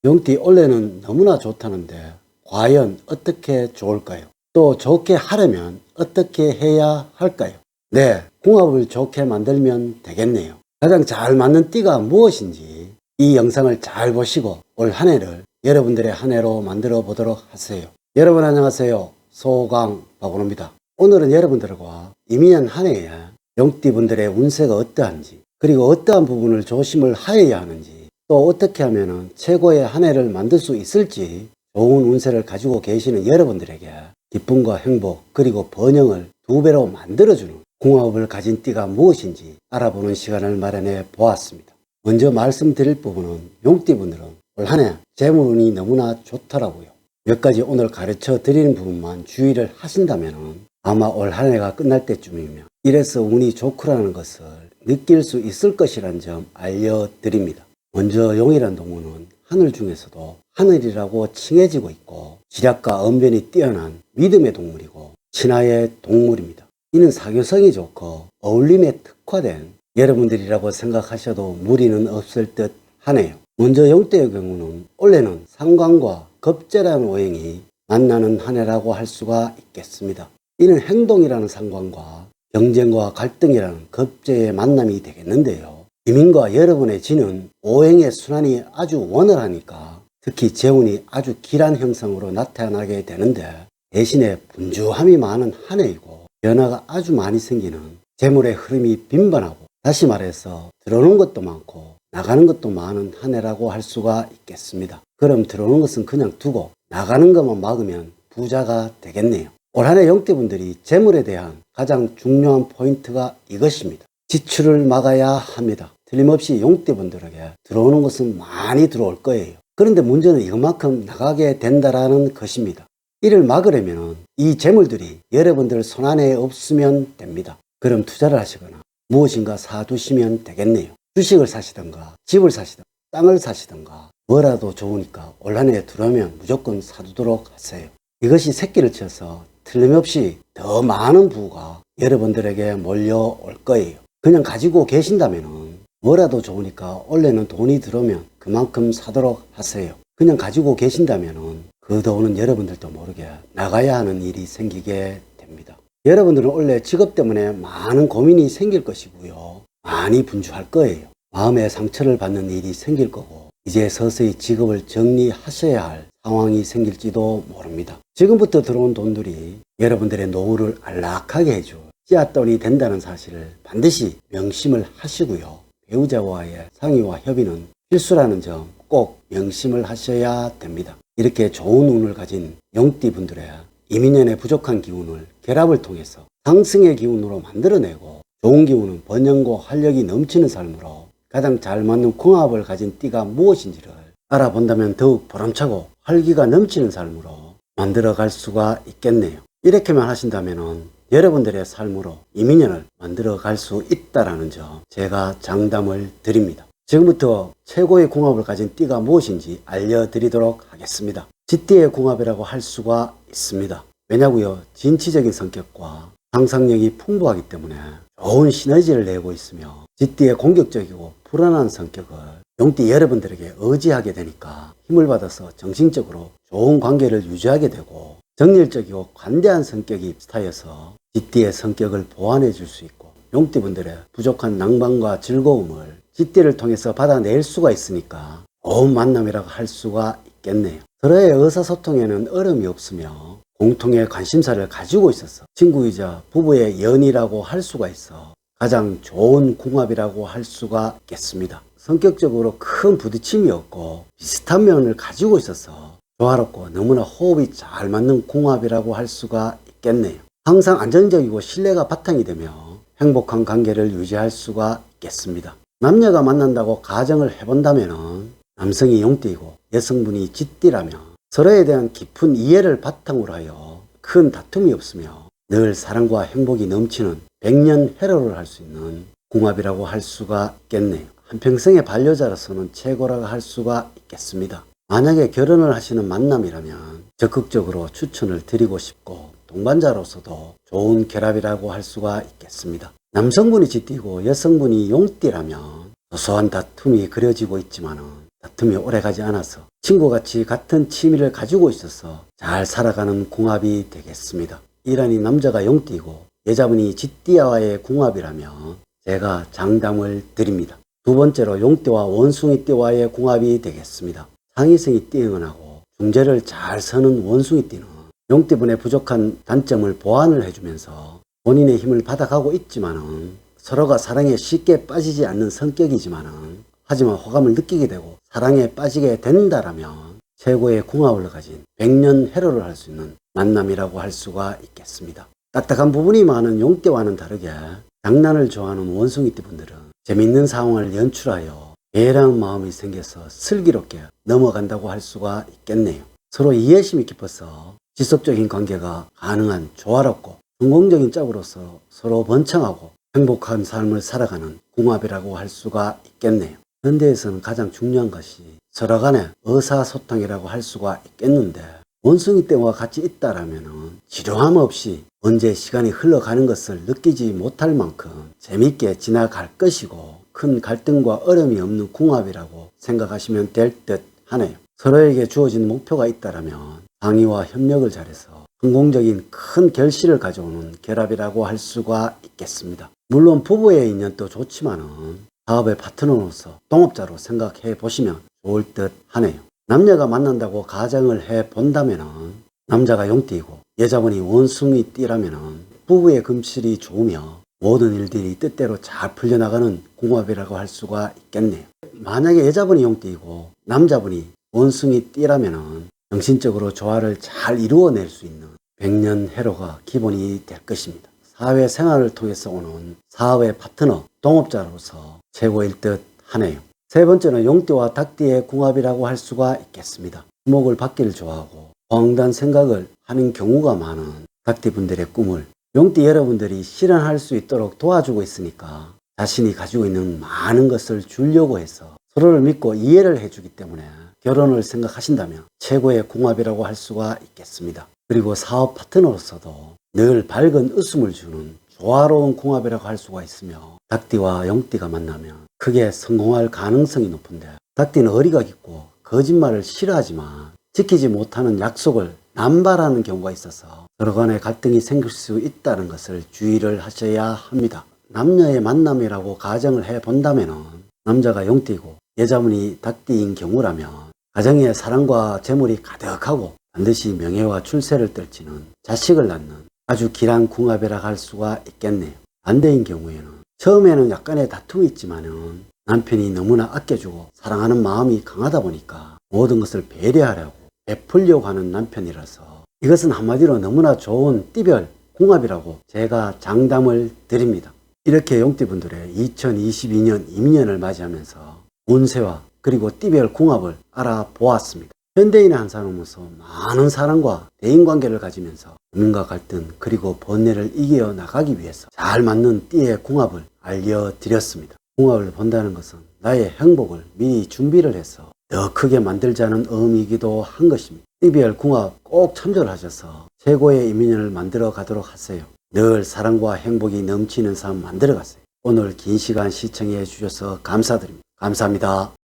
용띠 원래는 너무나 좋다는데 과연 어떻게 좋을까요? 또 좋게 하려면 어떻게 해야 할까요? 네, 궁합을 좋게 만들면 되겠네요. 가장 잘 맞는 띠가 무엇인지 이 영상을 잘 보시고 올 한 해를 여러분들의 한 해로 만들어 보도록 하세요. 여러분 안녕하세요. 소강 박원호입니다. 오늘은 여러분들과 이민년 한 해에 용띠분들의 운세가 어떠한지, 그리고 어떠한 부분을 조심을 하여야 하는지, 또 어떻게 하면 최고의 한 해를 만들 수 있을지, 좋은 운세를 가지고 계시는 여러분들에게 기쁨과 행복 그리고 번영을 2배로 만들어주는 궁합을 가진 띠가 무엇인지 알아보는 시간을 마련해 보았습니다. 먼저 말씀드릴 부분은 용띠분들은 올 한 해 재물운이 너무나 좋더라고요. 몇 가지 오늘 가르쳐 드리는 부분만 주의를 하신다면 아마 올 한 해가 끝날 때쯤이면 이래서 운이 좋구라는 것을 느낄 수 있을 것이라는 점 알려드립니다. 먼저 용이란 동물은 하늘 중에서도 하늘이라고 칭해지고 있고 지략과 언변이 뛰어난 믿음의 동물이고 친화의 동물입니다. 이는 사교성이 좋고 어울림에 특화된 여러분들이라고 생각하셔도 무리는 없을 듯 하네요. 먼저 용띠의 경우는 올해는 상관과 겁재라는 오행이 만나는 한 해라고 할 수가 있겠습니다. 이는 행동이라는 상관과 경쟁과 갈등이라는 겁재의 만남이 되겠는데요. 이민과 여러분의 지는 오행의 순환이 아주 원활하니까 특히 재운이 아주 길한 형상으로 나타나게 되는데, 대신에 분주함이 많은 한 해이고 변화가 아주 많이 생기는 재물의 흐름이 빈번하고, 다시 말해서 들어오는 것도 많고 나가는 것도 많은 한 해라고 할 수가 있겠습니다. 그럼 들어오는 것은 그냥 두고 나가는 것만 막으면 부자가 되겠네요. 올 한 해 용띠분들이 재물에 대한 가장 중요한 포인트가 이것입니다. 지출을 막아야 합니다. 틀림없이 용띠분들에게 들어오는 것은 많이 들어올 거예요. 그런데 문제는 이것만큼 나가게 된다라는 것입니다. 이를 막으려면 이 재물들이 여러분들 손안에 없으면 됩니다. 그럼 투자를 하시거나 무엇인가 사두시면 되겠네요. 주식을 사시던가 집을 사시던가 땅을 사시던가 뭐라도 좋으니까 올 한 해에 들어오면 무조건 사두도록 하세요. 이것이 새끼를 쳐서 틀림없이 더 많은 부가 여러분들에게 몰려올 거예요. 그냥 가지고 계신다면 뭐라도 좋으니까 원래는 돈이 들어오면 그만큼 사도록 하세요. 그냥 가지고 계신다면 그 돈은 여러분들도 모르게 나가야 하는 일이 생기게 됩니다. 여러분들은 원래 직업 때문에 많은 고민이 생길 것이고요. 많이 분주할 거예요. 마음에 상처를 받는 일이 생길 거고 이제 서서히 직업을 정리하셔야 할 상황이 생길지도 모릅니다. 지금부터 들어온 돈들이 여러분들의 노후를 안락하게 해줄 씨앗돈이 된다는 사실을 반드시 명심을 하시고요. 배우자와의 상의와 협의는 필수라는 점 꼭 명심을 하셔야 됩니다. 이렇게 좋은 운을 가진 용띠분들의 이민년의 부족한 기운을 결합을 통해서 상승의 기운으로 만들어내고 좋은 기운은 번영과 활력이 넘치는 삶으로 가장 잘 맞는 궁합을 가진 띠가 무엇인지를 알아본다면 더욱 보람차고 활기가 넘치는 삶으로 만들어갈 수가 있겠네요. 이렇게만 하신다면 여러분들의 삶으로 이민년을 만들어갈 수 있다는 점 제가 장담을 드립니다. 지금부터 최고의 궁합을 가진 띠가 무엇인지 알려드리도록 하겠습니다. 쥐띠의 궁합이라고 할 수가 있습니다. 왜냐고요? 진취적인 성격과 상상력이 풍부하기 때문에 좋은 시너지를 내고 있으며 쥐띠의 공격적이고 불안한 성격을 용띠 여러분들에게 의지하게 되니까 힘을 받아서 정신적으로 좋은 관계를 유지하게 되고 정열적이고 관대한 성격이 스타여서 쥐띠의 성격을 보완해 줄 수 있고 용띠분들의 부족한 낭만과 즐거움을 쥐띠를 통해서 받아낼 수가 있으니까 좋은 만남이라고 할 수가 있겠네요. 서로의 의사소통에는 어려움이 없으며 공통의 관심사를 가지고 있어서 친구이자 부부의 연이라고 할 수가 있어 가장 좋은 궁합이라고 할 수가 있겠습니다. 성격적으로 큰 부딪힘이 없고 비슷한 면을 가지고 있어서 조화롭고 너무나 호흡이 잘 맞는 궁합이라고 할 수가 있겠네요. 항상 안정적이고 신뢰가 바탕이 되며 행복한 관계를 유지할 수가 있겠습니다. 남녀가 만난다고 가정을 해본다면 남성이 용띠이고 여성분이 쥐띠라면 서로에 대한 깊은 이해를 바탕으로 하여 큰 다툼이 없으며 늘 사랑과 행복이 넘치는 백년해로를 할 수 있는 궁합이라고 할 수가 있겠네요. 한평생의 반려자로서는 최고라고 할 수가 있겠습니다. 만약에 결혼을 하시는 만남이라면 적극적으로 추천을 드리고 싶고 동반자로서도 좋은 결합이라고 할 수가 있겠습니다. 남성분이 쥐띠고 여성분이 용띠라면 소소한 다툼이 그려지고 있지만 다툼이 오래가지 않아서 친구같이 같은 취미를 가지고 있어서 잘 살아가는 궁합이 되겠습니다. 이란이 남자가 용띠이고 여자분이 쥐띠와의 궁합이라면 제가 장담을 드립니다. 두 번째로 용띠와 원숭이띠와의 궁합이 되겠습니다. 상위성이 뛰어나고 중재를 잘 서는 원숭이띠는 용띠분의 부족한 단점을 보완을 해주면서 본인의 힘을 받아가고 있지만은 서로가 사랑에 쉽게 빠지지 않는 성격이지만은 하지만 호감을 느끼게 되고 사랑에 빠지게 된다라면 최고의 궁합을 가진 백년해로를 할 수 있는 만남이라고 할 수가 있겠습니다. 딱딱한 부분이 많은 용띠와는 다르게 장난을 좋아하는 원숭이띠 분들은 재밌는 상황을 연출하여 배려하는 마음이 생겨서 슬기롭게 넘어간다고 할 수가 있겠네요. 서로 이해심이 깊어서 지속적인 관계가 가능한 조화롭고 성공적인 짝으로서 서로 번창하고 행복한 삶을 살아가는 궁합이라고 할 수가 있겠네요. 현대에서는 가장 중요한 것이 서로 간의 의사소통이라고 할 수가 있겠는데 원숭이띠와 같이 있다라면 지루함 없이 언제 시간이 흘러가는 것을 느끼지 못할 만큼 재밌게 지나갈 것이고 큰 갈등과 어려움이 없는 궁합이라고 생각하시면 될 듯 하네요. 서로에게 주어진 목표가 있다라면 상의와 협력을 잘해서 성공적인 큰 결실을 가져오는 결합이라고 할 수가 있겠습니다. 물론 부부의 인연도 좋지만은 사업의 파트너로서 동업자로 생각해 보시면 좋을 듯 하네요. 남녀가 만난다고 가정을 해 본다면은 남자가 용띠이고 여자분이 원숭이띠라면은 부부의 금실이 좋으며 모든 일들이 뜻대로 잘 풀려나가는 궁합이라고 할 수가 있겠네요. 만약에 여자분이 용띠이고 남자분이 원숭이띠라면은 정신적으로 조화를 잘 이루어낼 수 있는 백년해로가 기본이 될 것입니다. 사회생활을 통해서 오는 사업의 파트너, 동업자로서 최고일 듯 하네요. 세 번째는 용띠와 닭띠의 궁합이라고 할 수가 있겠습니다. 주목을 받기를 좋아하고 광단 생각을 하는 경우가 많은 닭띠 분들의 꿈을 용띠 여러분들이 실현할 수 있도록 도와주고 있으니까 자신이 가지고 있는 많은 것을 주려고 해서 서로를 믿고 이해를 해주기 때문에 결혼을 생각하신다면 최고의 궁합이라고 할 수가 있겠습니다. 그리고 사업 파트너로서도 늘 밝은 웃음을 주는 조화로운 궁합이라고 할 수가 있으며 닭띠와 용띠가 만나면 크게 성공할 가능성이 높은데 닭띠는 어리가 깊고 거짓말을 싫어하지만 지키지 못하는 약속을 남발하는 경우가 있어서 서로 간에 갈등이 생길 수 있다는 것을 주의를 하셔야 합니다. 남녀의 만남이라고 가정을 해본다면 남자가 용띠고 여자분이 닭띠인 경우라면 가정에 사랑과 재물이 가득하고 반드시 명예와 출세를 떨치는 자식을 낳는 아주 길한 궁합이라 할 수가 있겠네요. 반대인 경우에는 처음에는 약간의 다툼이 있지만은 남편이 너무나 아껴주고 사랑하는 마음이 강하다 보니까 모든 것을 배려하려고 베풀려고 하는 남편이라서 이것은 한마디로 너무나 좋은 띠별 궁합이라고 제가 장담을 드립니다. 이렇게 용띠분들의 2022년 임년을 맞이하면서 운세와 그리고 띠별 궁합을 알아보았습니다. 현대인의 한 사람으로서 많은 사랑과 대인관계를 가지면서 고민과 갈등 그리고 번뇌를 이겨 나가기 위해서 잘 맞는 띠의 궁합을 알려드렸습니다. 궁합을 본다는 것은 나의 행복을 미리 준비를 해서 더 크게 만들자는 의미이기도 한 것입니다. 띠별 궁합 꼭 참조를 하셔서 최고의 임인연을 만들어 가도록 하세요. 늘 사랑과 행복이 넘치는 삶 만들어 가세요. 오늘 긴 시간 시청해 주셔서 감사드립니다. 감사합니다.